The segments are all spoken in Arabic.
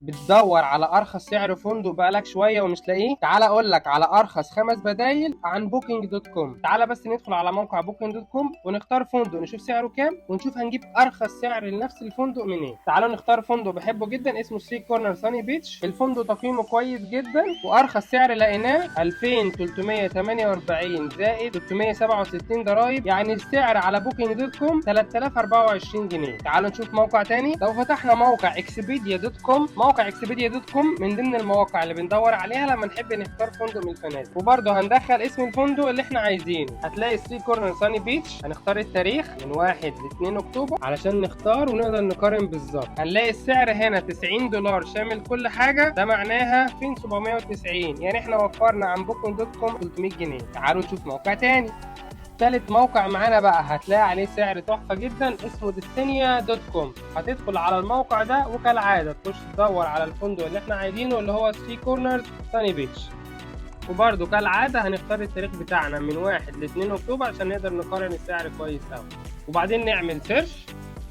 بتدور على ارخص سعر فندق بقالك شويه ومش لاقيه؟ تعال اقول لك على ارخص 5 بدايل عن بوكينج دوت كوم. تعال بس ندخل على موقع بوكينج دوت كوم ونختار فندق، نشوف سعره كام ونشوف هنجيب ارخص سعر لنفس الفندق منين. تعالوا نختار فندق بحبه جدا اسمه 3 كورنر ساني بيتش. الفندق تقييمه كويس جدا وارخص سعر لقيناه 2348 زائد 367 ضرايب، يعني السعر على بوكينج دوت كوم 3024 جنيه. تعالوا نشوف موقع تاني. لو فتحنا موقع اكسبيديا دوت كوم، موقع اكسبيديا دوت كوم من ضمن المواقع اللي بندور عليها لما نحب نختار فندق من الفنادق، وبرضه هندخل اسم الفندق اللي احنا عايزينه. هتلاقي 3 كورنر ساني بيتش. هنختار التاريخ من 1 ل 2 اكتوبر علشان نختار ونقدر نقارن بالظبط. هنلاقي السعر هنا $90 شامل كل حاجه، ده معناها 2790، يعني احنا وفرنا عن بوكينج دوت كوم 300 جنيه. تعالوا نشوف موقع تاني. تالت موقع معانا بقى هتلاقي عليه سعر تحفة جدا اسمه ديستينيا دوت كوم. هتدخل على الموقع ده وكالعادة تخش تدور على الفندق اللي احنا عايزينه اللي هو 3 كورنرز ساني بيتش، وبرده كالعادة هنختار التاريخ بتاعنا من 1 ل 2 اكتوبر عشان نقدر نقارن السعر كويس قوي، وبعدين نعمل سيرش.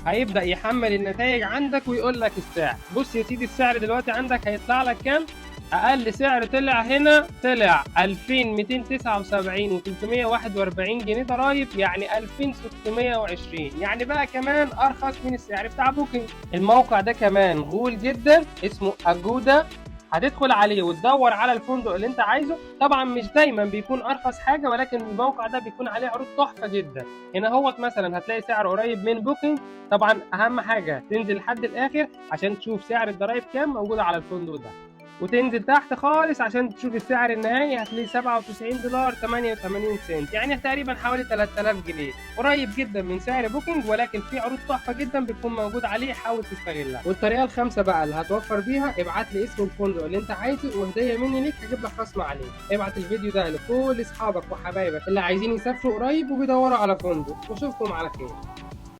هيبدأ يحمل النتائج عندك ويقول لك السعر. بص يا سيدي، السعر دلوقتي عندك هيطلع لك كام؟ اقل سعر طلع هنا طلع 2279 و341 جنيه ضرايب، يعني 2620، يعني بقى كمان ارخص من السعر بتاع بوكينج. الموقع ده كمان غول جدا اسمه اجودا. هتدخل عليه وتدور على الفندق اللي انت عايزه. طبعا مش دايما بيكون ارخص حاجه، ولكن الموقع ده بيكون عليه عروض تحفه جدا. هنا هوت مثلا هتلاقي سعر قريب من بوكينج. طبعا اهم حاجه تنزل لحد الاخر عشان تشوف سعر الضرايب كام موجوده على الفندق ده، وتنزل تحت خالص عشان تشوف السعر النهائي. هتلاقيه $97.88، يعني تقريبا حوالي 3000 جنيه. قريب جدا من سعر بوكينج، ولكن في عروض تحفه جدا بتكون موجود عليه، حاول تستغلها. والطريقه الخامسه بقى اللي هتوفر بيها، ابعت لي اسم الفندق اللي انت عايزه وهديه مني ليك هجيب لك خصم عليه. ابعت الفيديو ده لكل اصحابك وحبايبك اللي عايزين يسافروا قريب وبيدوروا على فندق، واشوفكم على خير.